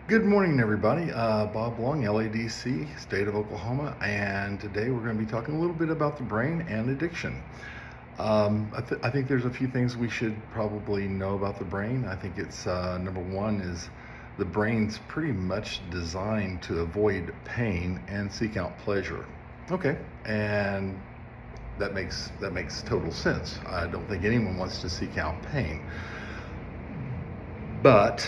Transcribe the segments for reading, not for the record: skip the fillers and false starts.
Good morning, everybody. Bob Long, LADC, state of Oklahoma, and today we're going to be talking a little bit about the brain and addiction. I think there's a few things we should probably know about the brain. I think it's number one is the brain's pretty much designed to avoid pain and seek out pleasure. Okay, and that makes total sense. I don't think anyone wants to seek out pain. But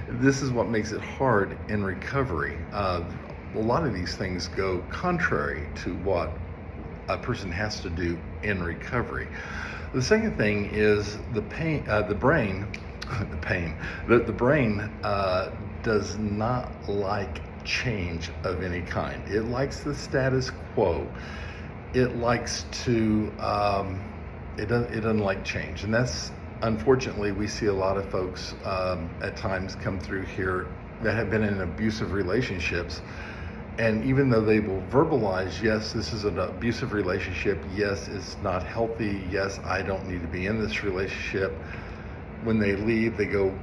this is what makes it hard in recovery. A lot of these things go contrary to what a person has to do in recovery. The second thing is the brain, the brain does not like change of any kind. It likes the status quo. It likes to, it doesn't like change, and that's unfortunately, we see a lot of folks at times come through here that have been in abusive relationships. And even though they will verbalize, yes, this is an abusive relationship, yes, it's not healthy, yes, I don't need to be in this relationship, when they leave, they go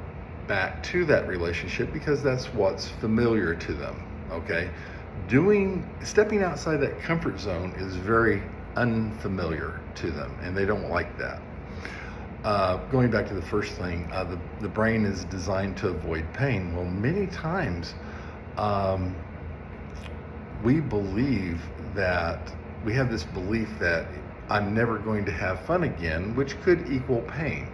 back to that relationship because that's what's familiar to them, okay? Stepping outside that comfort zone is very unfamiliar to them, and they don't like that. Going back to the first thing, the brain is designed to avoid pain. Well, many times we have this belief that I'm never going to have fun again, which could equal pain.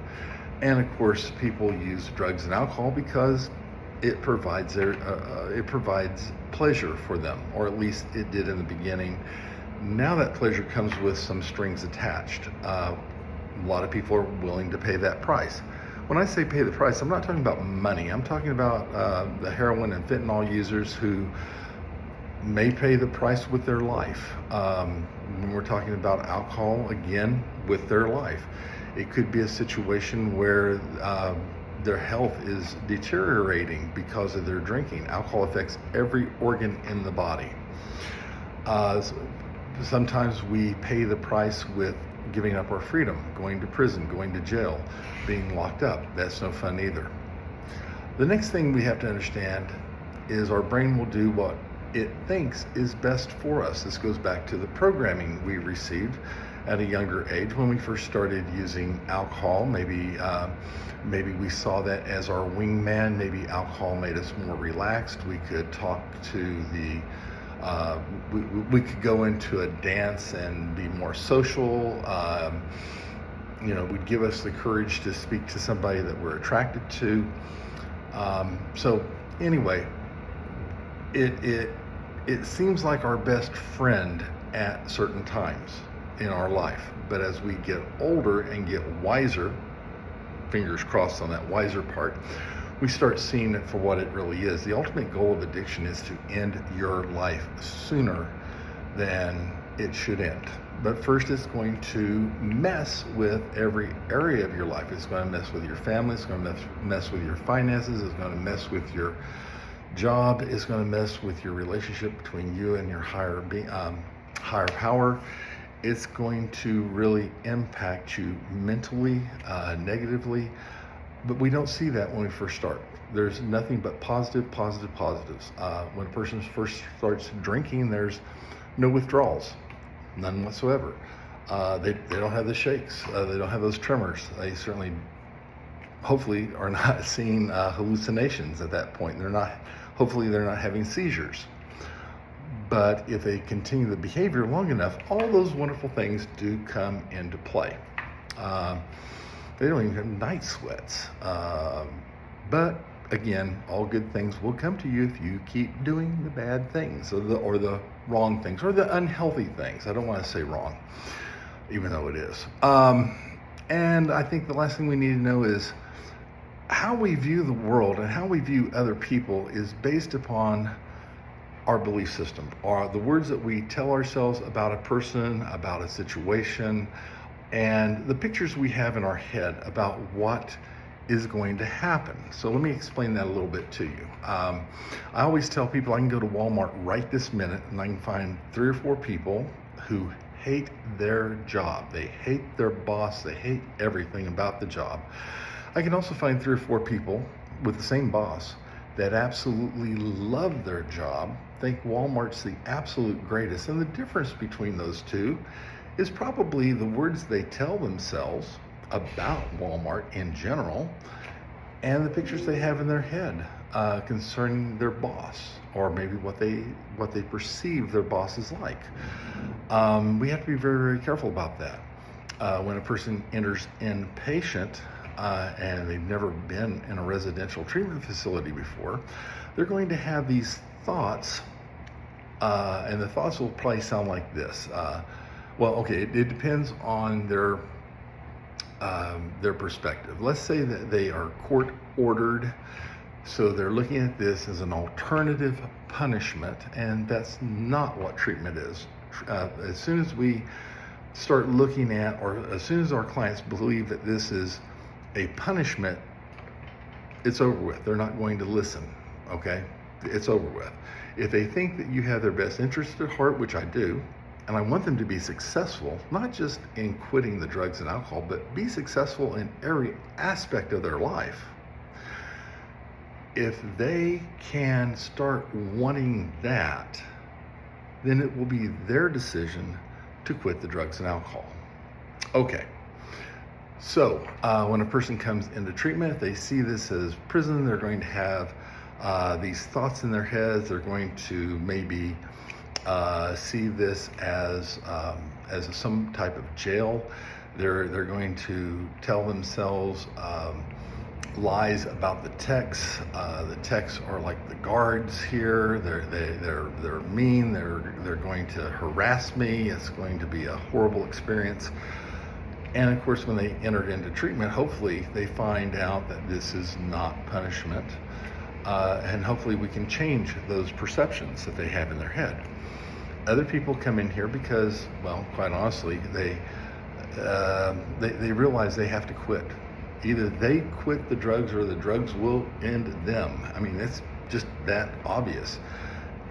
And of course, people use drugs and alcohol because it provides pleasure for them, or at least it did in the beginning. Now that pleasure comes with some strings attached. A lot of people are willing to pay that price. When I say pay the price, I'm not talking about money. I'm talking about the heroin and fentanyl users who may pay the price with their life. When we're talking about alcohol, again, with their life. It could be a situation where their health is deteriorating because of their drinking. Alcohol affects every organ in the body. Sometimes we pay the price with giving up our freedom, going to prison, going to jail, being locked up. That's no fun either. The next thing we have to understand is our brain will do what it thinks is best for us. This goes back to the programming we received at a younger age when we first started using alcohol. Maybe we saw that as our wingman. Maybe alcohol made us more relaxed. We could talk to we could go into a dance and be more social. Would give us the courage to speak to somebody that we're attracted to. So anyway, it seems like our best friend at certain times in our life. But as we get older and get wiser, fingers crossed on that wiser part, we start seeing it for what it really is. The ultimate goal of addiction is to end your life sooner than it should end. But first, it's going to mess with every area of your life. It's going to mess with your family. It's going to mess with your finances. It's going to mess with your job. It's going to mess with your relationship between you and your higher power. It's going to really impact you mentally, negatively. But we don't see that when we first start. There's nothing but positives. When a person first starts drinking, there's no withdrawals, none whatsoever. They don't have the shakes. They don't have those tremors. They certainly, hopefully, are not seeing hallucinations at that point. Hopefully they're not having seizures. But if they continue the behavior long enough, all those wonderful things do come into play. They don't even have night sweats. But again, all good things will come to you if you keep doing the bad things or the wrong things or the unhealthy things. I don't want to say wrong, even though it is. And I think the last thing we need to know is how we view the world and how we view other people is based upon our belief system, or the words that we tell ourselves about a person, about a situation, and the pictures we have in our head about what is going to happen. So let me explain that a little bit to you. I always tell people I can go to Walmart right this minute and I can find 3 or 4 people who hate their job. They hate their boss. They hate everything about the job. I can also find 3 or 4 people with the same boss that absolutely love their job, think Walmart's the absolute greatest. And the difference between those two is probably the words they tell themselves about Walmart in general and the pictures they have in their head concerning their boss, or maybe what they perceive their boss is like. We have to be very, very careful about that. When a person enters inpatient and they've never been in a residential treatment facility before, they're going to have these thoughts, and the thoughts will probably sound like this. It depends on their perspective. Let's say that they are court ordered, so they're looking at this as an alternative punishment, and that's not what treatment is. As soon as we start looking at, or as soon as our clients believe that this is a punishment, it's over with. They're not going to listen, okay? It's over with. If they think that you have their best interest at heart, which I do, and I want them to be successful, not just in quitting the drugs and alcohol, but be successful in every aspect of their life. If they can start wanting that, then it will be their decision to quit the drugs and alcohol. Okay, so when a person comes into treatment, if they see this as prison, they're going to have these thoughts in their heads. They're going to maybe see this as some type of jail. They're going to tell themselves lies about the techs. The techs are like the guards here. They're mean. They're going to harass me. It's going to be a horrible experience. And of course, when they enter into treatment, hopefully they find out that this is not punishment, and hopefully we can change those perceptions that they have in their head. Other people come in here because, well, quite honestly, they realize they have to quit. Either they quit the drugs or the drugs will end them. I mean, it's just that obvious.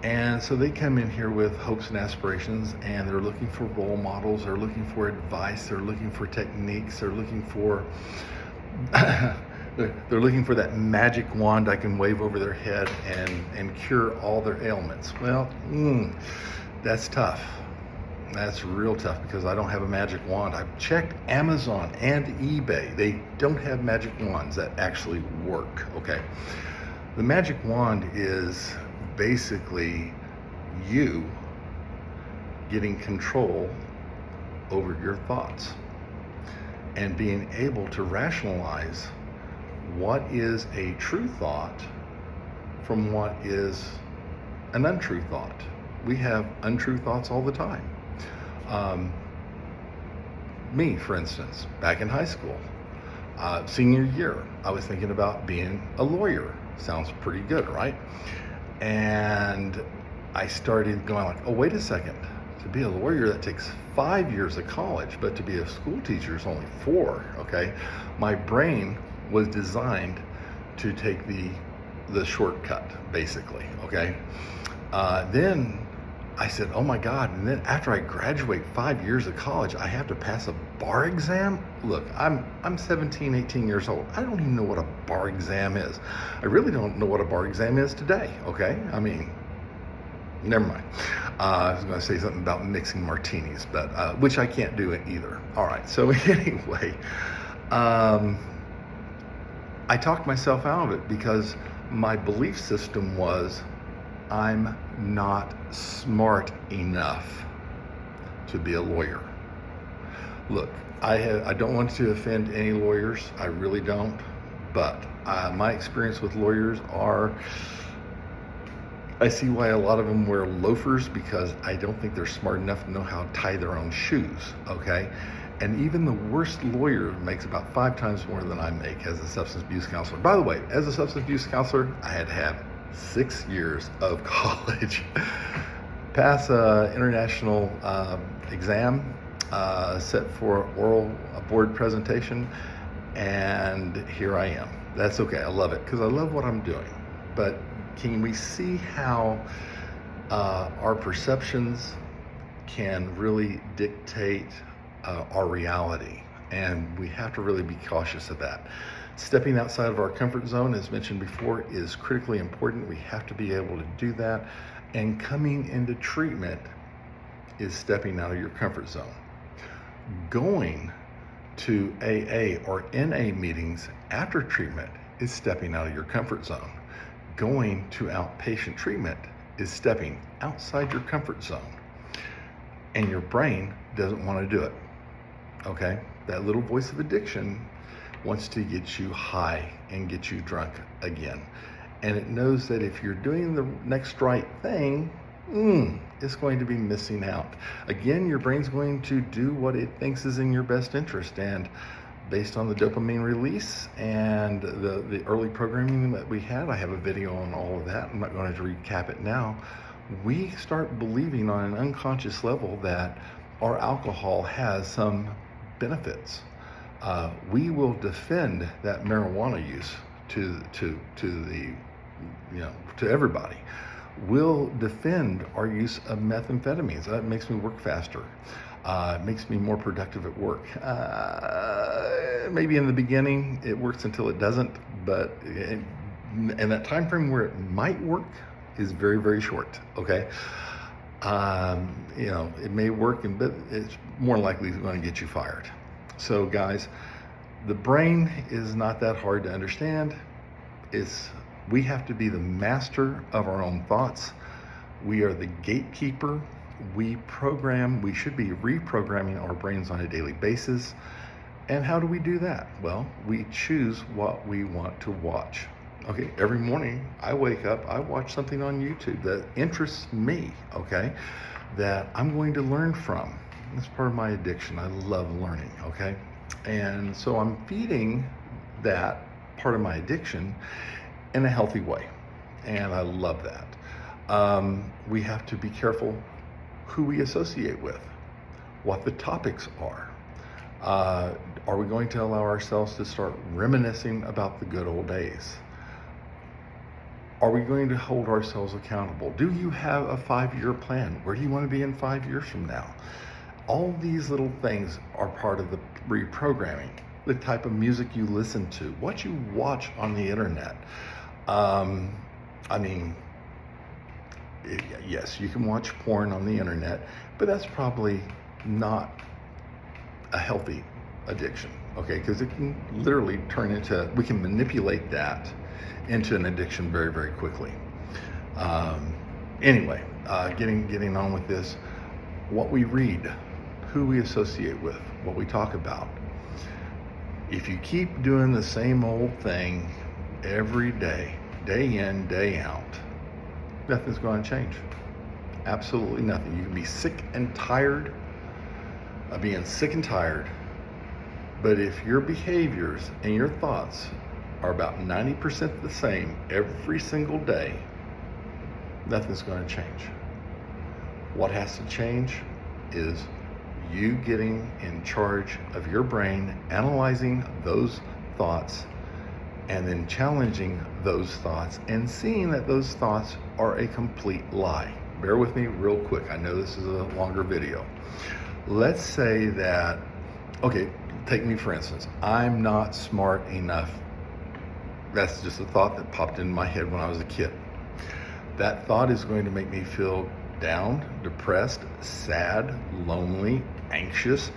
And so they come in here with hopes and aspirations, and they're looking for role models, they're looking for advice, they're looking for techniques, they're looking for they're looking for that magic wand I can wave over their head and cure all their ailments. Well, that's tough. That's real tough, because I don't have a magic wand. I've checked Amazon and eBay. They don't have magic wands that actually work, okay? The magic wand is basically you getting control over your thoughts and being able to rationalize what is a true thought from what is an untrue thought. We have untrue thoughts all the time. Me, for instance, back in high school, senior year, I was thinking about being a lawyer. Sounds pretty good, right? And I started going like, oh, wait a second. To be a lawyer, that takes 5 years of college, but to be a school teacher is only 4, okay? My brain was designed to take the shortcut, basically, okay? Then I said, oh my God, and then after I graduate 5 years of college, I have to pass a bar exam? Look, I'm 17, 18 years old. I don't even know what a bar exam is. I really don't know what a bar exam is today, okay? I mean, never mind. I was gonna say something about mixing martinis, but which I can't do it either. All right, so anyway, I talked myself out of it because my belief system was, I'm not smart enough to be a lawyer. Look, I don't want to offend any lawyers, I really don't, but my experience with lawyers I see why a lot of them wear loafers, because I don't think they're smart enough to know how to tie their own shoes, okay? And even the worst lawyer makes about 5 times more than I make as a substance abuse counselor. By the way, as a substance abuse counselor, I had to have 6 years of college, pass an international exam, set for oral board presentation, and here I am. That's okay, I love it, because I love what I'm doing. But can we see how our perceptions can really dictate our reality? And we have to really be cautious of that. Stepping outside of our comfort zone, as mentioned before, is critically important. We have to be able to do that. And coming into treatment is stepping out of your comfort zone. Going to AA or NA meetings after treatment is stepping out of your comfort zone. Going to outpatient treatment is stepping outside your comfort zone. And your brain doesn't want to do it. Okay? That little voice of addiction wants to get you high and get you drunk again. And it knows that if you're doing the next right thing, it's going to be missing out. Again, your brain's going to do what it thinks is in your best interest. And based on the dopamine release and the early programming that we had, I have a video on all of that. I'm not going to recap it now. We start believing on an unconscious level that our alcohol has some benefits. We will defend that marijuana use to everybody. We'll defend our use of methamphetamines. That makes me work faster. It makes me more productive at work. Maybe in the beginning it works until it doesn't, but and that time frame where it might work is very, very short. Okay. It may work, but it's more likely going to get you fired. So guys, the brain is not that hard to understand. We have to be the master of our own thoughts. We are the gatekeeper. We should be reprogramming our brains on a daily basis. And how do we do that? Well, we choose what we want to watch. Okay, every morning I wake up, I watch something on YouTube that interests me, okay, that I'm going to learn from. That's part of my addiction. I love learning, okay? And so I'm feeding that part of my addiction in a healthy way. And I love that. We have to be careful who we associate with, what the topics are. Are we going to allow ourselves to start reminiscing about the good old days? Are we going to hold ourselves accountable? Do you have a 5-year plan? Where do you want to be in 5 years from now? All these little things are part of the reprogramming. The type of music you listen to, what you watch on the internet. Yes, you can watch porn on the internet, but that's probably not a healthy addiction, okay? Because it can literally we can manipulate that into an addiction very, very quickly. Anyway, getting on with this, what we read, who we associate with, what we talk about. If you keep doing the same old thing every day, day in, day out, nothing's going to change. Absolutely nothing. You can be sick and tired of being sick and tired, but if your behaviors and your thoughts are about 90% the same every single day, nothing's going to change. What has to change is you getting in charge of your brain, analyzing those thoughts, and then challenging those thoughts and seeing that those thoughts are a complete lie. Bear with me real quick. I know this is a longer video. Let's say that, okay, take me for instance. I'm not smart enough. That's just a thought that popped in my head when I was a kid. That thought is going to make me feel down, depressed, sad, lonely, anxious,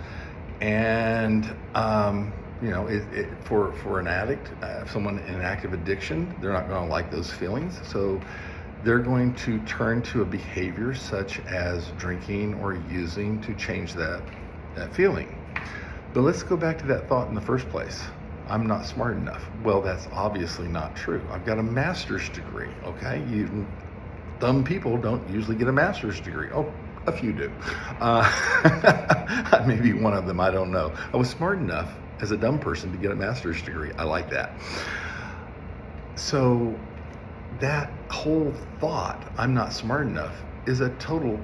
and for an addict, someone in active addiction, they're not going to like those feelings. So they're going to turn to a behavior such as drinking or using to change that feeling. But let's go back to that thought in the first place. I'm not smart enough. Well, that's obviously not true. I've got a master's degree, okay? Dumb people don't usually get a master's degree. Oh, a few do. Maybe one of them, I don't know. I was smart enough as a dumb person to get a master's degree. I like that. So that whole thought, I'm not smart enough, is a total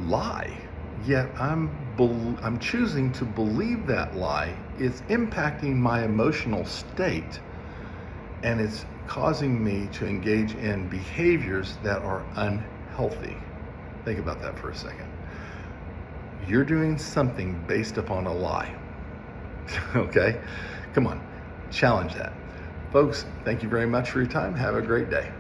lie. Yet I'm choosing to believe that lie. It's impacting my emotional state, and it's causing me to engage in behaviors that are unhealthy. Think about that for a second. You're doing something based upon a lie. Okay? Come on, challenge that. Folks, thank you very much for your time. Have a great day.